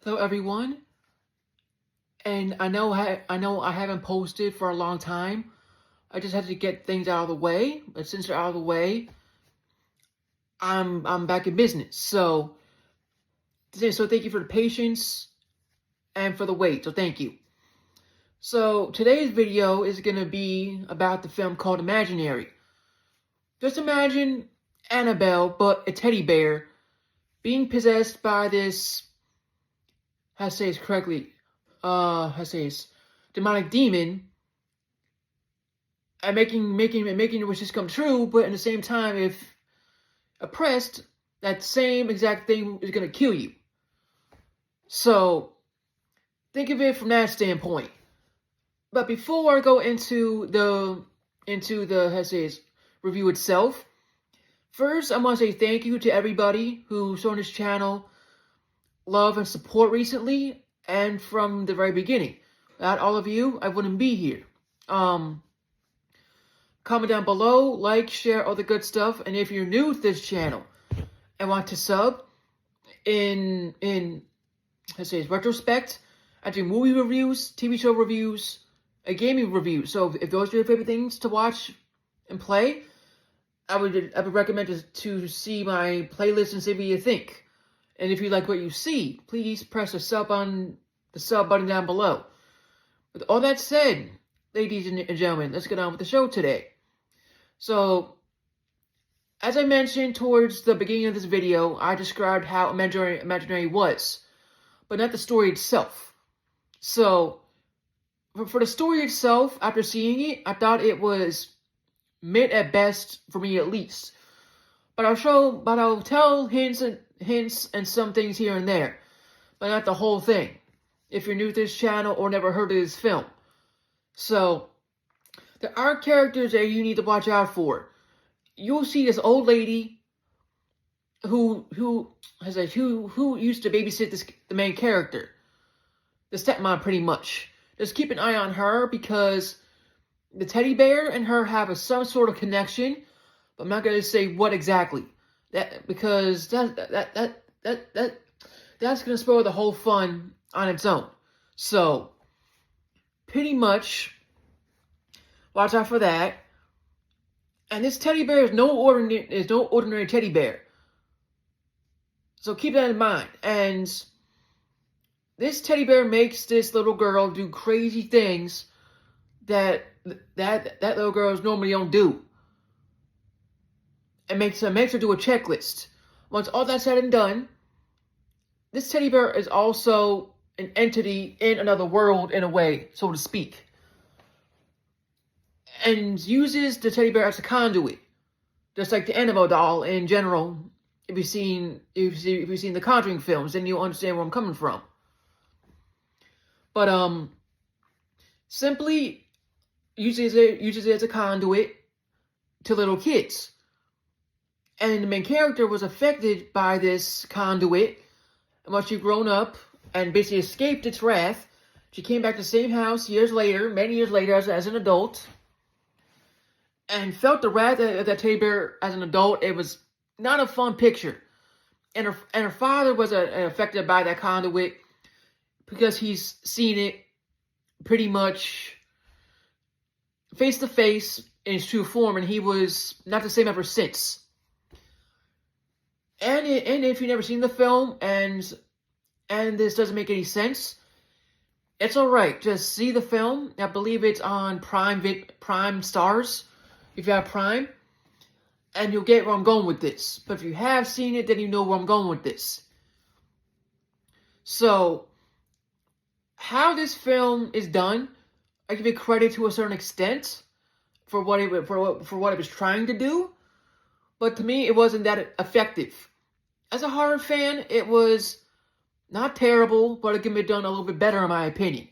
Hello, everyone. And I haven't posted for a long time. I just had to get things out of the way. But since they're out of the way, I'm back in business. So thank you for the patience and for the wait. So thank you. So today's video is gonna be about the film called Imaginary. Just imagine Annabelle, but a teddy bear, being possessed by this, how to say this correctly, how to say this, demonic demon, and making your wishes come true, but at the same time, if oppressed, that same exact thing is gonna kill you. So think of it from that standpoint. But before I go into the how to say this, review itself, first I want to say thank you to everybody who's shown this channel love and support recently and from the very beginning. Without all of you, I wouldn't be here. Comment down below, like, share, all the good stuff. And if you're new to this channel and want to sub in let's say retrospect, I do movie reviews, TV show reviews, a gaming review. So if those are your favorite things to watch and play, I would recommend to see my playlist and see what you think. And if you like what you see, please press the sub button down below. With all that said, ladies and gentlemen, let's get on with the show today. So, as I mentioned towards the beginning of this video, I described how Imaginary was, but not the story itself. So, for the story itself, after seeing it, I thought it was mid at best, for me at least. But I'll tell hints and some things here and there, but not the whole thing, if you're new to this channel or never heard of this film. So, there are characters that you need to watch out for. You'll see this old lady who used to babysit the main character, the stepmom, pretty much. Just keep an eye on her because the teddy bear and her have some sort of connection, but I'm not gonna say what exactly. Because that's gonna spoil the whole fun on its own. So, pretty much, watch out for that. And this teddy bear is no ordinary teddy bear. So keep that in mind. And this teddy bear makes this little girl do crazy things that little girls normally don't do. And makes her do a checklist. Once all that's said and done, this teddy bear is also an entity in another world, in a way, so to speak. And uses the teddy bear as a conduit, just like the Annabelle doll in general. If you've seen the Conjuring films, then you'll understand where I'm coming from. But simply uses it as a conduit to little kids. And the main character was affected by this conduit, and once she'd grown up and basically escaped its wrath, she came back to the same house many years later, as an adult, and felt the wrath of that teddy bear as an adult. It was not a fun picture. And her father was affected by that conduit because he's seen it pretty much face to face in its true form, and he was not the same ever since. And if you've never seen the film and this doesn't make any sense, it's alright. Just see the film. I believe it's on Prime Stars, if you have Prime, and you'll get where I'm going with this. But if you have seen it, then you know where I'm going with this. So, how this film is done, I give it credit to a certain extent for what it was trying to do, but to me, it wasn't that effective. As a horror fan, it was not terrible, but it can be done a little bit better, in my opinion.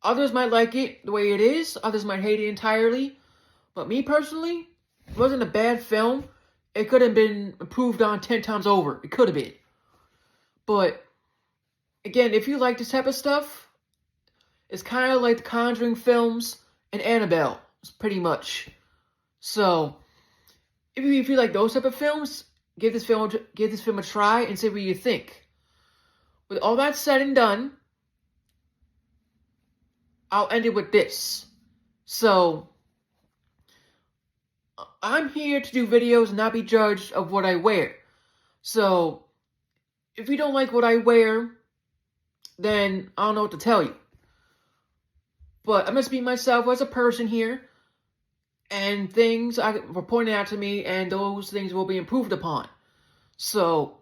Others might like it the way it is. Others might hate it entirely. But me personally, it wasn't a bad film. It could have been improved on 10 times over. It could have been. But, again, if you like this type of stuff, it's kind of like the Conjuring films and Annabelle, pretty much. So, if you like those type of films, give this film a try and see what you think. with all that said and done, I'll end it with this. So, I'm here to do videos and not be judged of what I wear. So, if you don't like what I wear, then I don't know what to tell you. But I'm just being myself as a person here, and things were pointed out to me, and those things will be improved upon. So,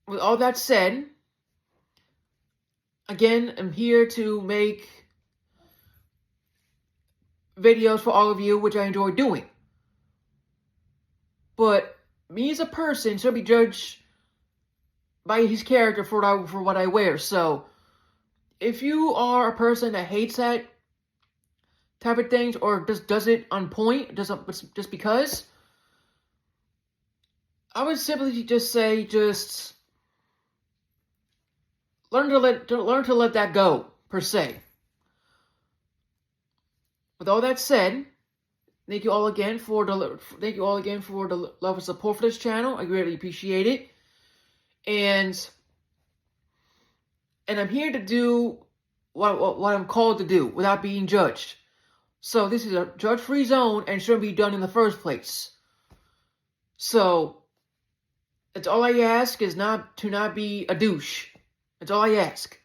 with all that said, again, I'm here to make videos for all of you, which I enjoy doing. But me as a person should be judged by his character for what I wear. So, if you are a person that hates that type of things, or just does it on point, just because, I would simply just say, just learn to let that go, per se. With all that said, thank you all again for the love and support for this channel. I greatly appreciate it. And I'm here to do what I'm called to do without being judged. So this is a judge-free zone and shouldn't be done in the first place. So that's all I ask, is not be a douche. That's all I ask.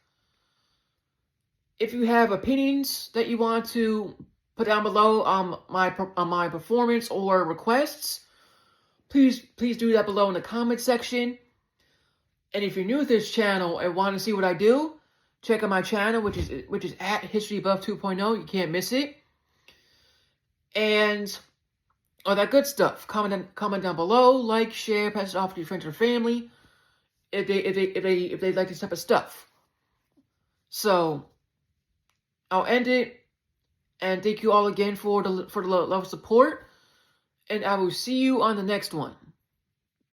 If you have opinions that you want to put down below on my performance or requests, please do that below in the comment section. And if you're new to this channel and want to see what I do, check out my channel, which is at HistoryBuff 2.0. You can't miss it. And all that good stuff. Comment down below, like, share, pass it off to your friends or family if they like this type of stuff. So I'll end it, and thank you all again for the love and support, and I will see you on the next one.